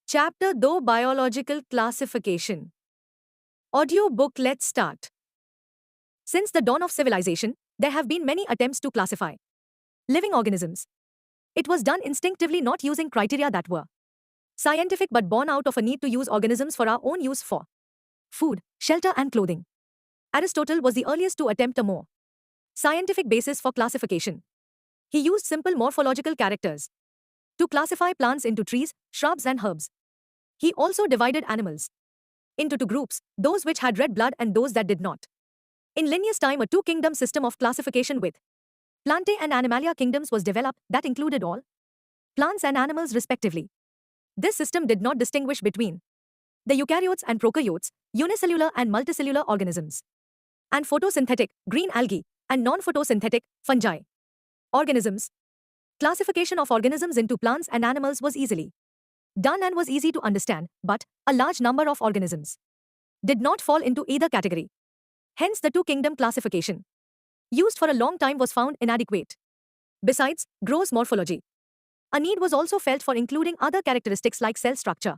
Chapter 2 Biological Classification. Audio book. Let's start. Since the dawn of civilization, there have been many attempts to classify living organisms. It was done instinctively, not using criteria that were scientific but born out of a need to use organisms for our own use for food, shelter, and clothing. Aristotle was the earliest to attempt a more scientific basis for classification. He used simple morphological characters to classify plants into trees, shrubs, and herbs. He also divided animals into two groups, those which had red blood and those that did not. In Linnaeus' time, a two-kingdom system of classification with Plantae and Animalia kingdoms was developed that included all plants and animals respectively. This system did not distinguish between the eukaryotes and prokaryotes, unicellular and multicellular organisms, and photosynthetic, green algae, and non-photosynthetic, fungi organisms. Classification of organisms into plants and animals was easily done and was easy to understand, but a large number of organisms did not fall into either category. Hence, the two-kingdom classification used for a long time was found inadequate. Besides, gross morphology. A need was also felt for including other characteristics like cell structure,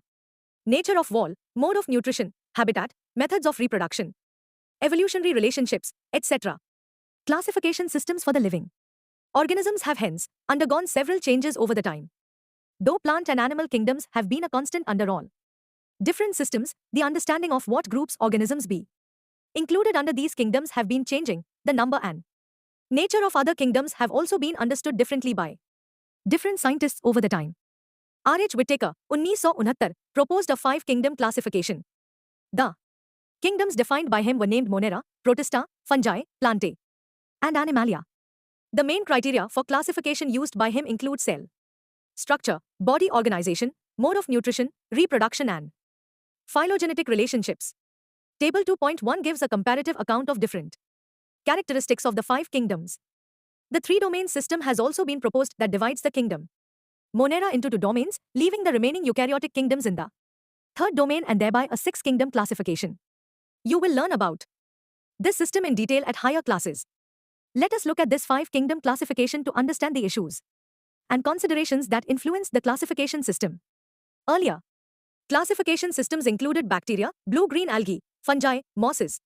nature of wall, mode of nutrition, habitat, methods of reproduction, evolutionary relationships, etc. Classification systems for the living organisms have hence undergone several changes over the time. Though plant and animal kingdoms have been a constant under all different systems, the understanding of what groups organisms be included under these kingdoms have been changing. The number and nature of other kingdoms have also been understood differently by different scientists over the time. R.H. Whittaker, 1969, proposed a five-kingdom classification. The kingdoms defined by him were named Monera, Protista, Fungi, Plantae, and Animalia. The main criteria for classification used by him include cell structure, body organization, mode of nutrition, reproduction, and phylogenetic relationships. Table 2.1 gives a comparative account of different characteristics of the five kingdoms. The three-domain system has also been proposed that divides the kingdom Monera into two domains, leaving the remaining eukaryotic kingdoms in the third domain and thereby a six-kingdom classification. You will learn about this system in detail at higher classes. Let us look at this five-kingdom classification to understand the issues and considerations that influenced the classification system. Earlier, classification systems included bacteria, blue-green algae, fungi, mosses,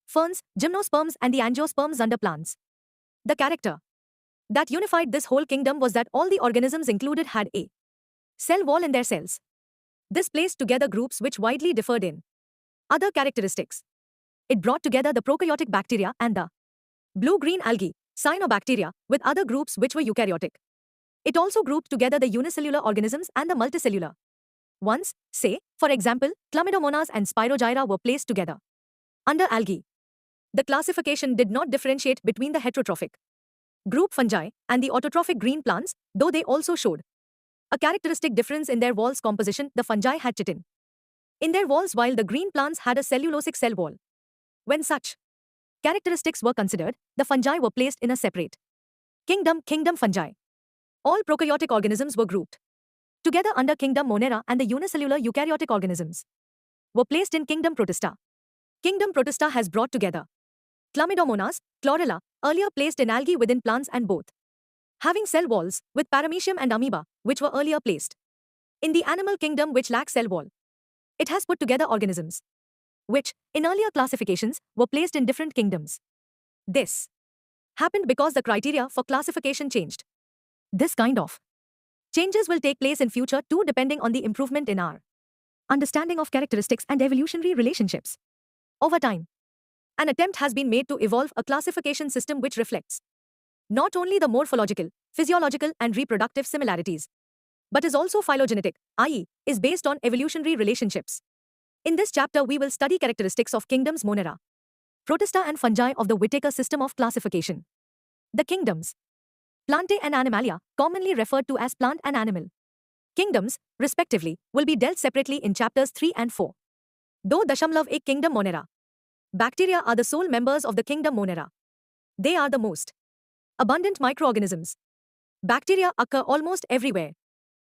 ferns, gymnosperms, and the angiosperms under plants. The character that unified this whole kingdom was that all the organisms included had a cell wall in their cells. This placed together groups which widely differed in other characteristics. It brought together the prokaryotic bacteria and the blue-green algae, cyanobacteria, with other groups which were eukaryotic. It also grouped together the unicellular organisms and the multicellular ones. Say, for example, Chlamydomonas and Spirogyra were placed together under algae. The classification did not differentiate between the heterotrophic group fungi and the autotrophic green plants, though they also showed a characteristic difference in their walls composition. The fungi had chitin in their walls while the green plants had a cellulosic cell wall. When such characteristics were considered, the fungi were placed in a separate kingdom fungi. All prokaryotic organisms were grouped together under kingdom Monera and the unicellular eukaryotic organisms were placed in kingdom Protista. Kingdom Protista has brought together Chlamydomonas, Chlorella, earlier placed in algae within plants and both having cell walls, with Paramecium and Amoeba, which were earlier placed in the animal kingdom which lack cell wall. It has put together organisms which, in earlier classifications, were placed in different kingdoms. This happened because the criteria for classification changed. This kind of changes will take place in future too, depending on the improvement in our understanding of characteristics and evolutionary relationships. Over time, an attempt has been made to evolve a classification system which reflects not only the morphological, physiological, and reproductive similarities, but is also phylogenetic, i.e., is based on evolutionary relationships. In this chapter, we will study characteristics of kingdoms Monera, Protista, and fungi of the Whittaker system of classification. The kingdoms Plantae and Animalia, commonly referred to as plant and animal kingdoms, respectively, will be dealt separately in chapters 3 and 4. Though Dashamlav ek kingdom Monera, bacteria are the sole members of the kingdom Monera. They are the most abundant microorganisms. Bacteria occur almost everywhere.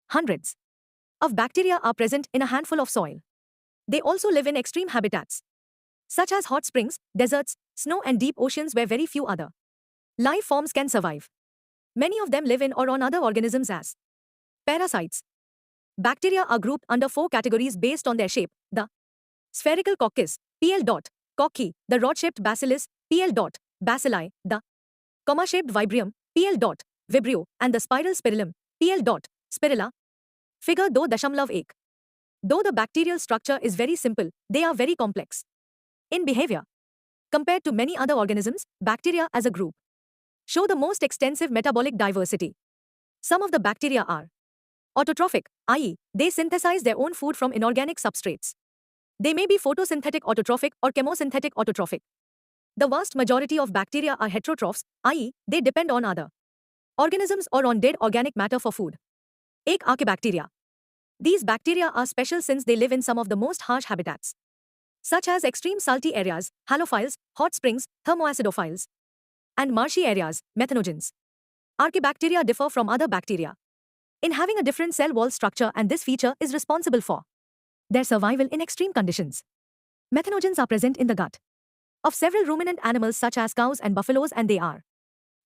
Hundreds of bacteria are present in a handful of soil. They also live in extreme habitats, such as hot springs, deserts, snow, and deep oceans where very few other life forms can survive. Many of them live in or on other organisms as parasites. Bacteria are grouped under 4 categories based on their shape: the spherical coccus, Pl. Cocci, the rod-shaped bacillus, Pl. Bacilli, the comma-shaped Vibrium, Pl. Vibrio, and the spiral spirillum, Pl. Spirilla. Figure 2.1. Though the bacterial structure is very simple, they are very complex in behavior. Compared to many other organisms, bacteria as a group show the most extensive metabolic diversity. Some of the bacteria are autotrophic, i.e., they synthesize their own food from inorganic substrates. They may be photosynthetic autotrophic or chemosynthetic autotrophic. The vast majority of bacteria are heterotrophs, i.e., they depend on other organisms or on dead organic matter for food. 1. Archaebacteria. These bacteria are special since they live in some of the most harsh habitats, such as extreme salty areas, halophiles, hot springs, thermoacidophiles, and marshy areas, methanogens. Archaebacteria differ from other bacteria in having a different cell wall structure, and this feature is responsible for their survival in extreme conditions. Methanogens are present in the gut of several ruminant animals such as cows and buffaloes, and they are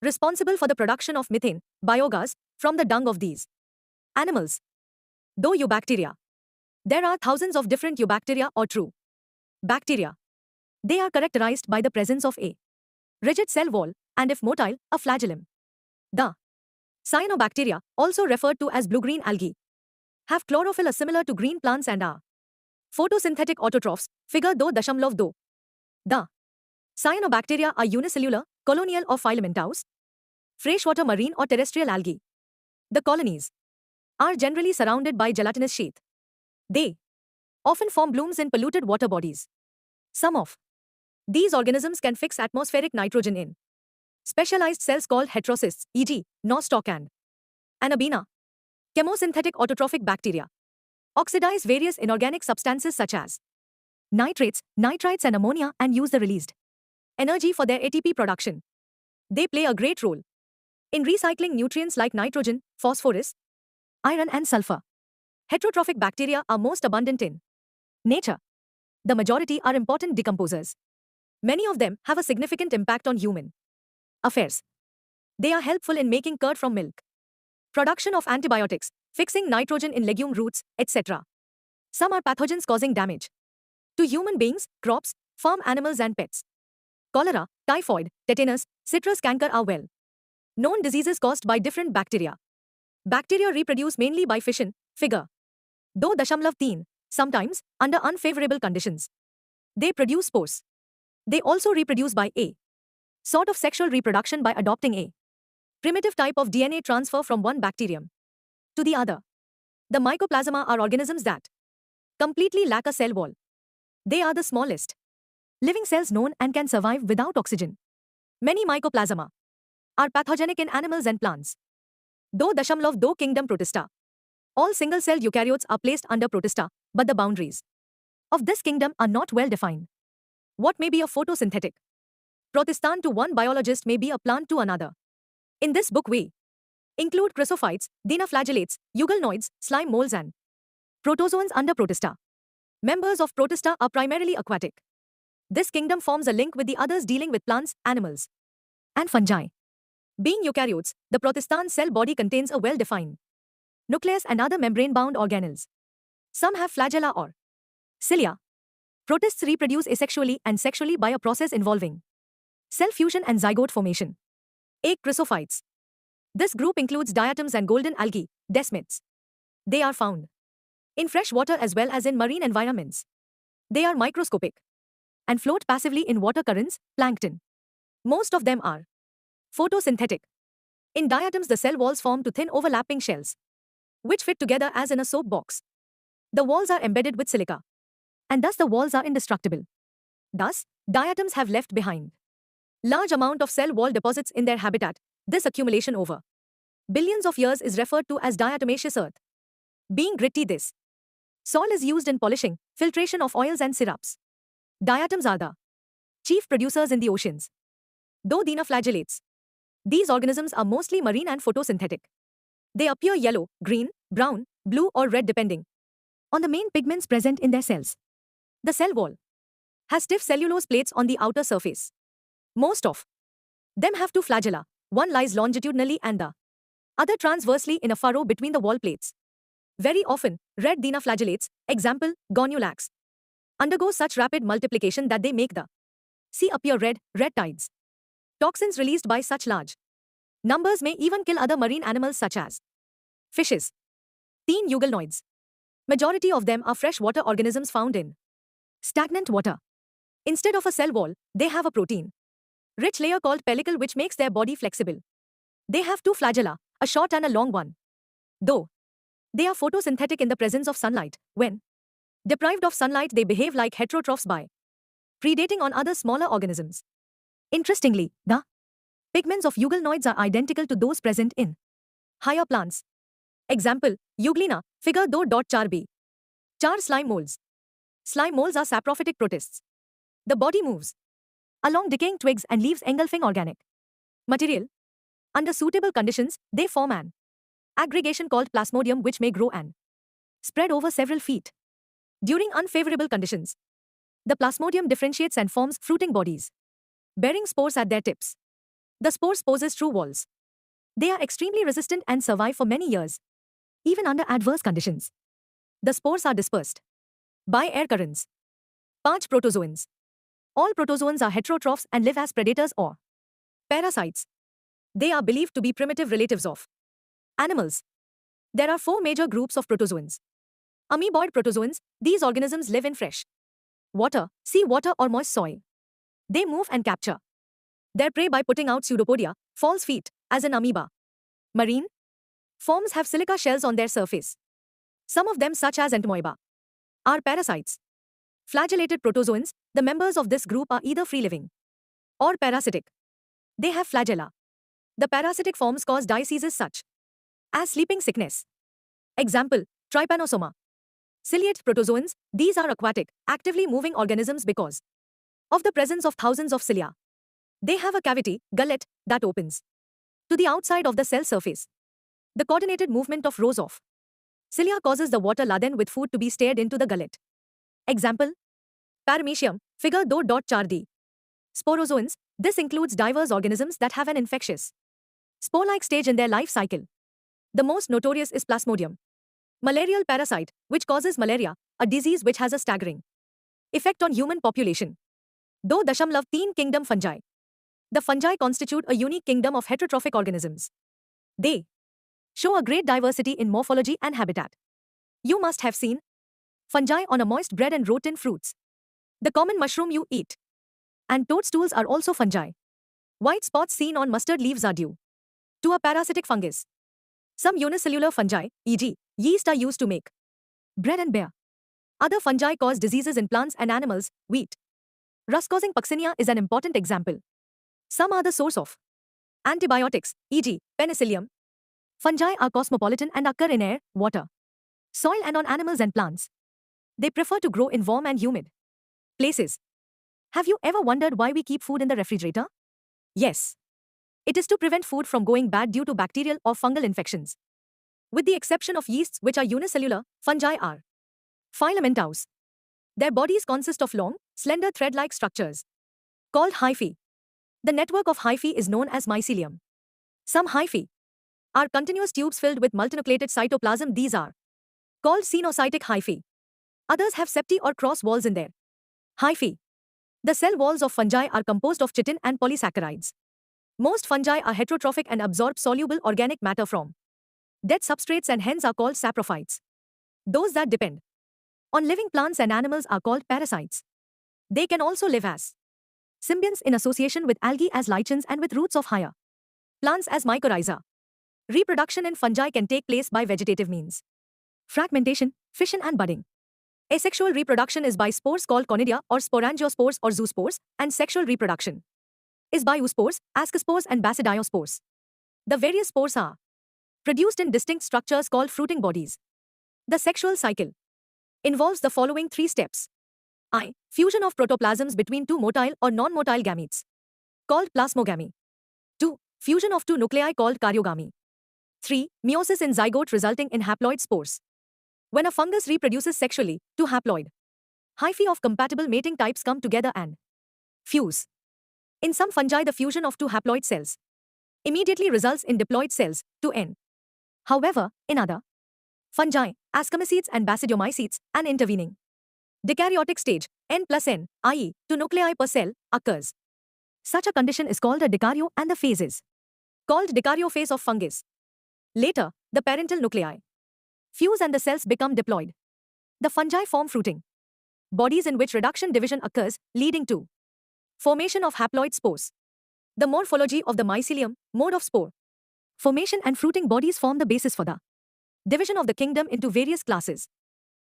responsible for the production of methane, biogas, from the dung of these animals. Though eubacteria. There are thousands of different eubacteria or true bacteria. They are characterized by the presence of a rigid cell wall, and if motile, a flagellum. The cyanobacteria, also referred to as blue-green algae, have chlorophyll similar to green plants and are photosynthetic autotrophs. Figure 2.2. The cyanobacteria are unicellular, colonial or filamentous, freshwater marine or terrestrial algae. The colonies are generally surrounded by gelatinous sheath. They often form blooms in polluted water bodies. Some of these organisms can fix atmospheric nitrogen in specialized cells called heterocysts, e.g., nostoc and Anabaena. Chemosynthetic autotrophic bacteria oxidize various inorganic substances such as nitrates, nitrites and ammonia and use the released energy for their ATP production. They play a great role in recycling nutrients like nitrogen, phosphorus, iron and sulfur. Heterotrophic bacteria are most abundant in nature. The majority are important decomposers. Many of them have a significant impact on human affairs. They are helpful in making curd from milk, production of antibiotics, fixing nitrogen in legume roots, etc. Some are pathogens causing damage to human beings, crops, farm animals and pets. Cholera, typhoid, tetanus, citrus canker are well known diseases caused by different bacteria. Bacteria reproduce mainly by fission. Figure 2.3. Sometimes, under unfavorable conditions, they produce spores. They also reproduce by a sort of sexual reproduction by adopting a primitive type of DNA transfer from one bacterium to the other. The mycoplasma are organisms that completely lack a cell wall. They are the smallest living cells known and can survive without oxygen. Many mycoplasma are pathogenic in animals and plants. 2.2 Kingdom Protista. All single-celled eukaryotes are placed under Protista, but the boundaries of this kingdom are not well defined. What may be a photosynthetic Protistan to one biologist may be a plant to another. In this book we include chrysophytes, dinoflagellates, euglenoids, slime molds and protozoans under Protista. Members of Protista are primarily aquatic. This kingdom forms a link with the others dealing with plants, animals, and fungi. Being eukaryotes, the Protistan cell body contains a well-defined nucleus and other membrane-bound organelles. Some have flagella or cilia. Protists reproduce asexually and sexually by a process involving cell fusion and zygote formation. 8. Chrysophytes. This group includes diatoms and golden algae, desmids. They are found in fresh water as well as in marine environments. They are microscopic and float passively in water currents, plankton. Most of them are photosynthetic. In diatoms, the cell walls form to thin overlapping shells, which fit together as in a soap box. The walls are embedded with silica, and thus the walls are indestructible. Thus, diatoms have left behind large amount of cell wall deposits in their habitat. This accumulation over billions of years is referred to as diatomaceous earth. Being gritty, this soil is used in polishing, filtration of oils and syrups. Diatoms are the chief producers in the oceans. Though dinoflagellates, these organisms are mostly marine and photosynthetic. They appear yellow, green, brown, blue or red depending on the main pigments present in their cells. The cell wall has stiff cellulose plates on the outer surface. Most of them have two flagella. One lies longitudinally and the other transversely in a furrow between the wall plates. Very often, red dinoflagellates, example, Goniolax, undergo such rapid multiplication that they make the sea appear red, red tides. Toxins released by such large numbers may even kill other marine animals such as fishes. Teen euglenoids. Majority of them are freshwater organisms found in stagnant water. Instead of a cell wall, they have a protein rich layer called pellicle which makes their body flexible. They have two flagella, a short and a long one. Though they are photosynthetic in the presence of sunlight, when deprived of sunlight they behave like heterotrophs by predating on other smaller organisms. Interestingly, the pigments of euglenoids are identical to those present in higher plants. Example, Euglena, figure 2.4b. Char slime molds. Slime molds are saprophytic protists. The body moves along decaying twigs and leaves engulfing organic material. Under suitable conditions, they form an aggregation called plasmodium which may grow and spread over several feet. During unfavorable conditions, the plasmodium differentiates and forms fruiting bodies, bearing spores at their tips. The spores possess true walls. They are extremely resistant and survive for many years, even under adverse conditions. The spores are dispersed by air currents. 5 protozoans. All protozoans are heterotrophs and live as predators or parasites. They are believed to be primitive relatives of animals. There are 4 major groups of protozoans. Amoeboid protozoans, these organisms live in fresh water, sea water or moist soil. They move and capture their prey by putting out pseudopodia, false feet, as in amoeba. Marine forms have silica shells on their surface. Some of them, such as Entomoeba, are parasites. Flagellated protozoans, the members of this group are either free-living or parasitic. They have flagella. The parasitic forms cause diseases such as sleeping sickness. Example, Trypanosoma. Ciliate protozoans, these are aquatic, actively moving organisms because of the presence of thousands of cilia. They have a cavity, gullet, that opens to the outside of the cell surface. The coordinated movement of rows of cilia causes the water laden with food to be stirred into the gullet. Example, Paramecium, figure 2.4d. Sporozoans, this includes diverse organisms that have an infectious spore-like stage in their life cycle. The most notorious is Plasmodium, malarial parasite, which causes malaria, a disease which has a staggering effect on human population. Though Dashamlav Teen Kingdom fungi. The fungi constitute a unique kingdom of heterotrophic organisms. They show a great diversity in morphology and habitat. You must have seen fungi on a moist bread and rotten fruits. The common mushroom you eat. And toadstools are also fungi. White spots seen on mustard leaves are due to a parasitic fungus. Some unicellular fungi, e.g., yeast, are used to make bread and beer. Other fungi cause diseases in plants and animals. Wheat rust-causing Puccinia is an important example. Some are the source of antibiotics, e.g., penicillium. Fungi are cosmopolitan and occur in air, water, soil and on animals and plants. They prefer to grow in warm and humid places. Have you ever wondered why we keep food in the refrigerator? Yes. It is to prevent food from going bad due to bacterial or fungal infections. With the exception of yeasts, which are unicellular, fungi are filamentous. Their bodies consist of long, slender thread-like structures called hyphae. The network of hyphae is known as mycelium. Some hyphae are continuous tubes filled with multinucleated cytoplasm. These are called cenocytic hyphae. Others have septi or cross walls in their hyphae. The cell walls of fungi are composed of chitin and polysaccharides. Most fungi are heterotrophic and absorb soluble organic matter from dead substrates and hence are called saprophytes. Those that depend on living plants and animals are called parasites. They can also live as symbionts in association with algae as lichens and with roots of higher plants as mycorrhiza. Reproduction in fungi can take place by vegetative means: fragmentation, fission and budding. Asexual reproduction is by spores called conidia or sporangiospores or zoospores, and sexual reproduction is by oospores, ascospores and basidiospores. The various spores are produced in distinct structures called fruiting bodies. The sexual cycle involves the following 3 steps. I. Fusion of protoplasms between 2 motile or non-motile gametes, called plasmogamy. 2. Fusion of 2 nuclei called karyogamy. 3. Meiosis in zygote resulting in haploid spores. When a fungus reproduces sexually, 2 haploid hyphae of compatible mating types come together and fuse. In some fungi, the fusion of 2 haploid cells immediately results in diploid cells, 2N. However, in other fungi, ascomycetes and basidiomycetes, and intervening dikaryotic stage, N plus N, i.e., 2 nuclei per cell, occurs. Such a condition is called a dikaryo and the phase is called dikaryophase of fungus. Later, the parental nuclei fuse and the cells become diploid. The fungi form fruiting bodies in which reduction division occurs, leading to formation of haploid spores. The morphology of the mycelium, mode of spore formation and fruiting bodies form the basis for the division of the kingdom into various classes.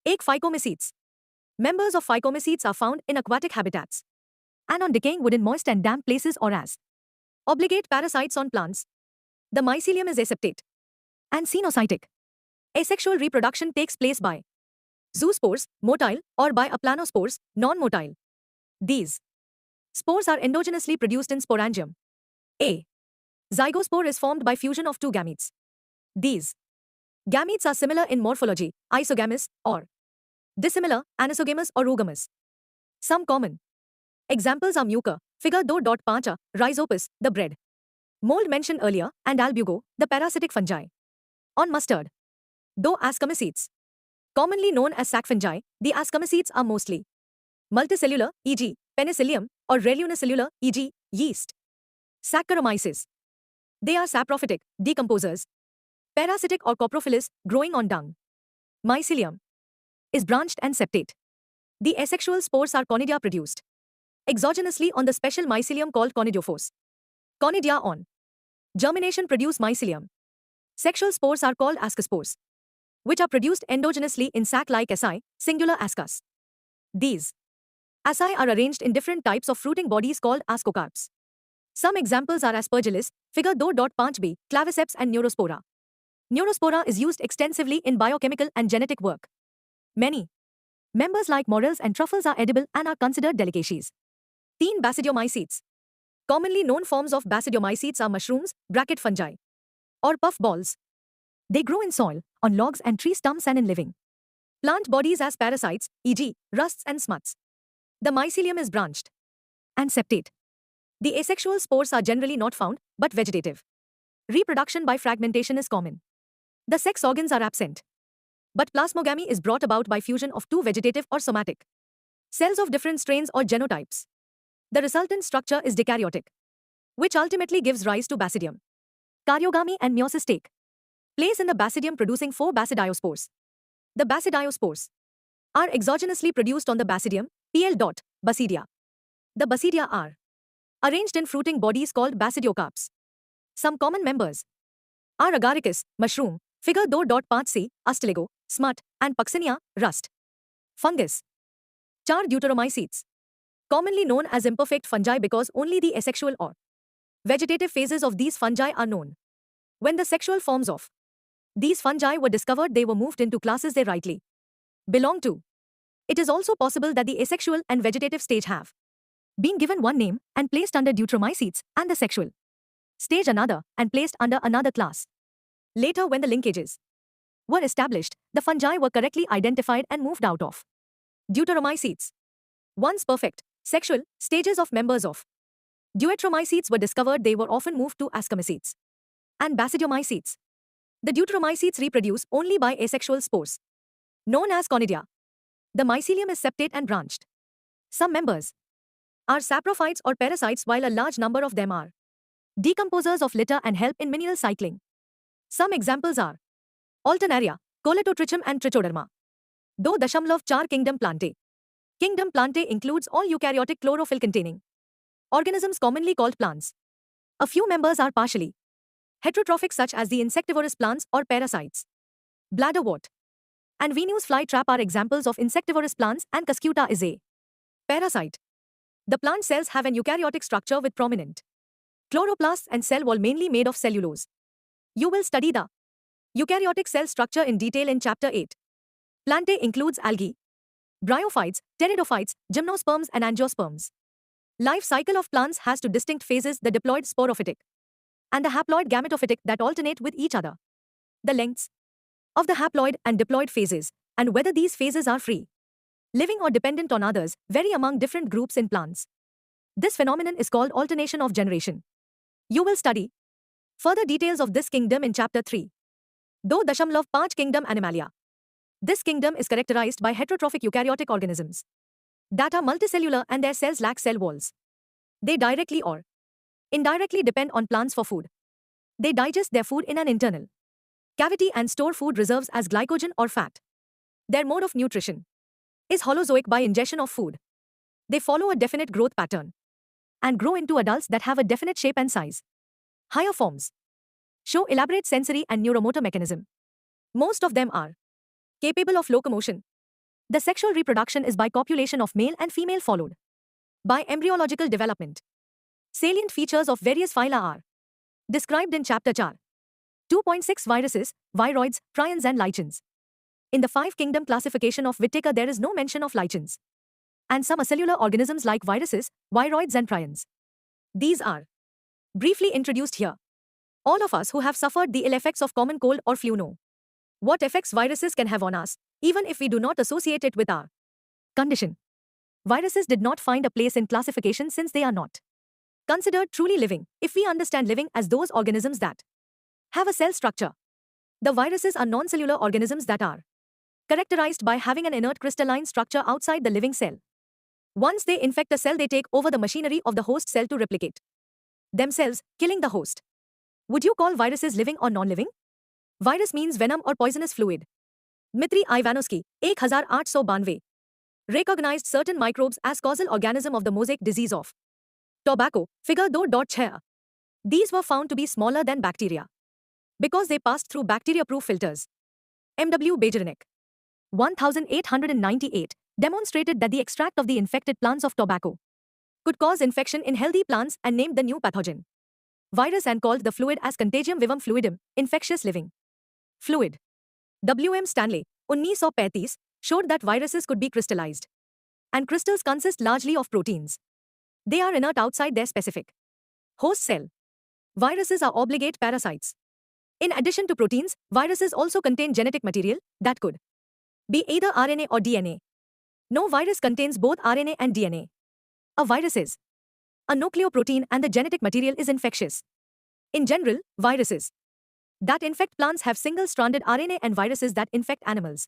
8 phycomycetes. Members of phycomycetes are found in aquatic habitats and on decaying wood in moist and damp places or as obligate parasites on plants. The mycelium is aseptate and cenocytic. Asexual reproduction takes place by zoospores, motile, or by aplanospores, non-motile. These spores are endogenously produced in sporangium. A zygospore is formed by fusion of two gametes. These gametes are similar in morphology, isogamous, or dissimilar, anisogamous or oogamous. Some common examples are mucor, figure 2.5, rhizopus, the bread mold mentioned earlier, and albugo, the parasitic fungi. On mustard, though ascomycetes, commonly known as sac fungi, the ascomycetes are mostly multicellular, e.g., penicillium, or rarely e.g., yeast. Saccharomyces. They are saprophytic, decomposers, parasitic or coprophilous, growing on dung. Mycelium is branched and septate. The asexual spores are conidia produced exogenously on the special mycelium called conidiophores. Conidia on germination produce mycelium. Sexual spores are called ascospores, which are produced endogenously in sac-like asci, singular ascus. These asci are arranged in different types of fruiting bodies called ascocarps. Some examples are aspergillus, figure 2.5b, claviceps and neurospora. Neurospora is used extensively in biochemical and genetic work. Many members like morels and truffles are edible and are considered delicacies. 10 basidiomycetes. Commonly known forms of basidiomycetes are mushrooms, bracket fungi, or puff balls. They grow in soil, on logs and tree stumps and in living plant bodies as parasites, e.g., rusts and smuts. The mycelium is branched and septate. The asexual spores are generally not found, but vegetative. Reproduction by fragmentation is common. The sex organs are absent, but plasmogamy is brought about by fusion of two vegetative or somatic cells of different strains or genotypes. The resultant structure is dikaryotic, which ultimately gives rise to basidium. Karyogamy and meiosis take place in the basidium producing 4 basidiospores. The basidiospores are exogenously produced on the basidium, Basidia. The basidia are arranged in fruiting bodies called basidiocarps. Some common members are agaricus, mushroom, figure 2.5c, astiligo, smut, and puccinia, rust. Fungus. Char deuteromycetes. Commonly known as imperfect fungi because only the asexual or vegetative phases of these fungi are known. When the sexual forms of these fungi were discovered, they were moved into classes they rightly belong to. It is also possible that the asexual and vegetative stage have been given one name and placed under deuteromycetes, and the sexual stage another and placed under another class. Later, when the linkages were established, the fungi were correctly identified and moved out of deuteromycetes. Once perfect sexual stages of members of deuteromycetes were discovered, they were often moved to ascomycetes and basidiomycetes. The deuteromycetes reproduce only by asexual spores, known as conidia. The mycelium is septate and branched. Some members are saprophytes or parasites, while a large number of them are decomposers of litter and help in mineral cycling. Some examples are Alternaria, Coletotrichum and Trichoderma. 2.4 Kingdom Plantae. Kingdom Plantae includes all eukaryotic chlorophyll-containing organisms commonly called plants. A few members are partially heterotrophic, such as the insectivorous plants or parasites. Bladderwort and Venus flytrap are examples of insectivorous plants, and Cuscuta is a parasite. The plant cells have an eukaryotic structure with prominent chloroplasts and cell wall mainly made of cellulose. You will study the eukaryotic cell structure in detail in Chapter 8. Plantae includes algae, bryophytes, pteridophytes, gymnosperms and angiosperms. Life cycle of plants has two distinct phases, the diploid sporophytic and the haploid gametophytic, that alternate with each other. The lengths of the haploid and diploid phases, and whether these phases are free, living or dependent on others, vary among different groups in plants. This phenomenon is called alternation of generation. You will study further details of this kingdom in Chapter 3. 2.5 Kingdom Animalia. This kingdom is characterized by heterotrophic eukaryotic organisms that are multicellular and their cells lack cell walls. They directly or indirectly depend on plants for food. They digest their food in an internal cavity and store food reserves as glycogen or fat. Their mode of nutrition is holozoic by ingestion of food. They follow a definite growth pattern and grow into adults that have a definite shape and size. Higher forms show elaborate sensory and neuromotor mechanism. Most of them are capable of locomotion. The sexual reproduction is by copulation of male and female followed by embryological development. Salient features of various phyla are described in Chapter 4. 2.6 Viruses, viroids, prions and lichens. In the 5-kingdom classification of Whittaker there is no mention of lichens and some acellular organisms like viruses, viroids and prions. These are briefly introduced here. All of us who have suffered the ill effects of common cold or flu know what effects viruses can have on us, even if we do not associate it with our condition. Viruses did not find a place in classification since they are not considered truly living, if we understand living as those organisms that have a cell structure. The viruses are non-cellular organisms that are characterized by having an inert crystalline structure outside the living cell. Once they infect a cell, they take over the machinery of the host cell to replicate themselves, killing the host. Would you call viruses living or non-living? Virus means venom or poisonous fluid. Dmitry Ivanovsky, 1892, recognized certain microbes as causal organism of the mosaic disease of tobacco, figure 2.6. These were found to be smaller than bacteria because they passed through bacteria-proof filters. M.W. Bajaranek, 1898, demonstrated that the extract of the infected plants of tobacco could cause infection in healthy plants and named the new pathogen virus and called the fluid as Contagium vivum fluidum, infectious living fluid. W.M. Stanley, 1935, showed that viruses could be crystallized. And crystals consist largely of proteins. They are inert outside their specific host cell. Viruses are obligate parasites. In addition to proteins, viruses also contain genetic material that could be either RNA or DNA. No virus contains both RNA and DNA. A virus is a nucleoprotein and the genetic material is infectious. In general, viruses that infect plants have single-stranded RNA and viruses that infect animals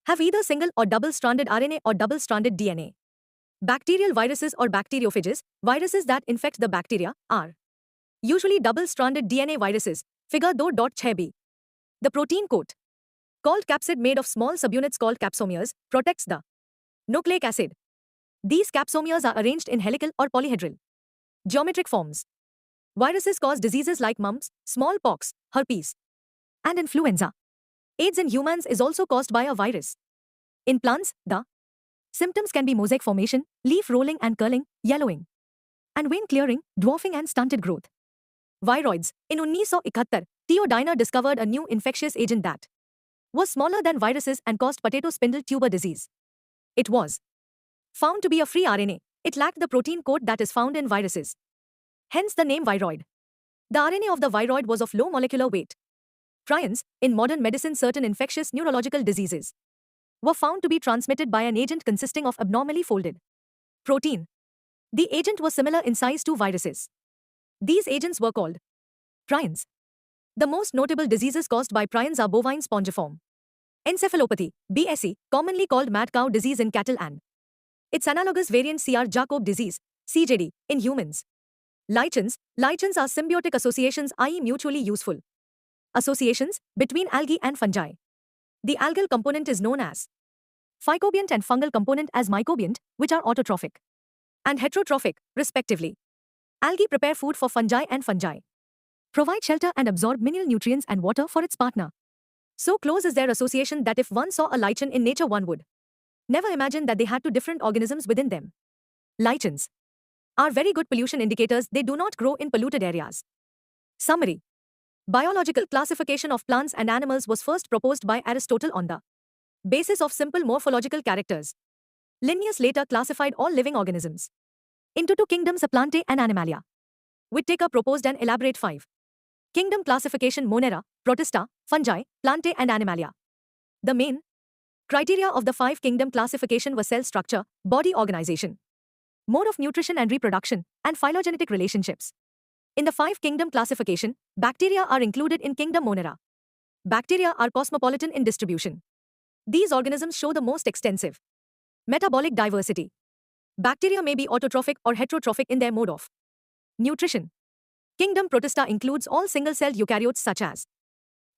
have either single or double-stranded RNA or double-stranded DNA. Bacterial viruses or bacteriophages, viruses that infect the bacteria, are usually double-stranded DNA viruses, figure 2.6b. The protein coat, called capsid made of small subunits called capsomeres, protects the nucleic acid. These capsomeres are arranged in helical or polyhedral geometric forms. Viruses cause diseases like mumps, smallpox, herpes, and influenza. AIDS in humans is also caused by a virus. In plants, the symptoms can be mosaic formation, leaf rolling and curling, yellowing, and vein clearing, dwarfing and stunted growth. Viroids. In 1971, Theo Diner discovered a new infectious agent that was smaller than viruses and caused potato spindle tuber disease. It was found to be a free RNA. It lacked the protein coat that is found in viruses. Hence the name viroid. The RNA of the viroid was of low molecular weight. Prions. In modern medicine, certain infectious neurological diseases were found to be transmitted by an agent consisting of abnormally folded protein. The agent was similar in size to viruses. These agents were called prions. The most notable diseases caused by prions are bovine spongiform encephalopathy, BSE, commonly called mad cow disease in cattle, and its analogous variant CR-Jakob disease, CJD, in humans. Lichens. Lichens are symbiotic associations, i.e. mutually useful associations between algae and fungi. The algal component is known as phycobient and fungal component as mycobient, which are autotrophic and heterotrophic, respectively. Algae prepare food for fungi and fungi provide shelter and absorb mineral nutrients and water for its partner. So close is their association that if one saw a lichen in nature, one would never imagine that they had two different organisms within them. Lichens are very good pollution indicators. They do not grow in polluted areas. Summary. Biological classification of plants and animals was first proposed by Aristotle on the basis of simple morphological characters. Linnaeus later classified all living organisms into two kingdoms, Plantae and Animalia. Whittaker proposed an elaborate 5-kingdom classification, Monera, Protista, Fungi, Plantae and Animalia. The main criteria of the 5-kingdom classification were cell structure, body organization, mode of nutrition and reproduction, and phylogenetic relationships. In the 5-kingdom classification, bacteria are included in kingdom Monera. Bacteria are cosmopolitan in distribution. These organisms show the most extensive metabolic diversity. Bacteria may be autotrophic or heterotrophic in their mode of nutrition. Kingdom Protista includes all single-celled eukaryotes such as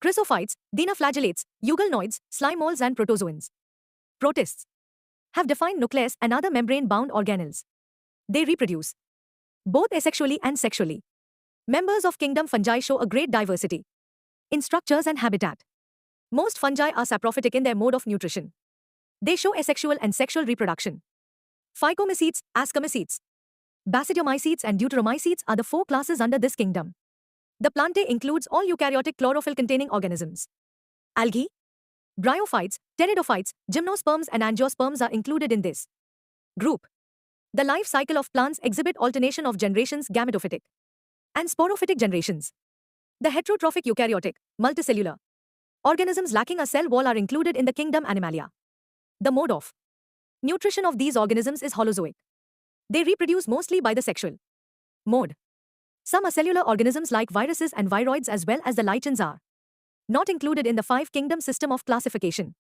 chrysophytes, dinoflagellates, euglenoids, slime molds and protozoans. Protists have defined nucleus and other membrane-bound organelles. They reproduce both asexually and sexually. Members of kingdom fungi show a great diversity in structures and habitat. Most fungi are saprophytic in their mode of nutrition. They show asexual and sexual reproduction. Phycomycetes, ascomycetes, basidiomycetes and deuteromycetes are the four classes under this kingdom. The plantae includes all eukaryotic chlorophyll-containing organisms. Algae, bryophytes, pteridophytes, gymnosperms and angiosperms are included in this group. The life cycle of plants exhibit alternation of generations, gametophytic and sporophytic generations. The heterotrophic eukaryotic, multicellular organisms lacking a cell wall are included in the kingdom Animalia. The mode of nutrition of these organisms is holozoic. They reproduce mostly by the sexual mode. Some acellular organisms like viruses and viroids as well as the lichens are not included in the five-kingdom system of classification.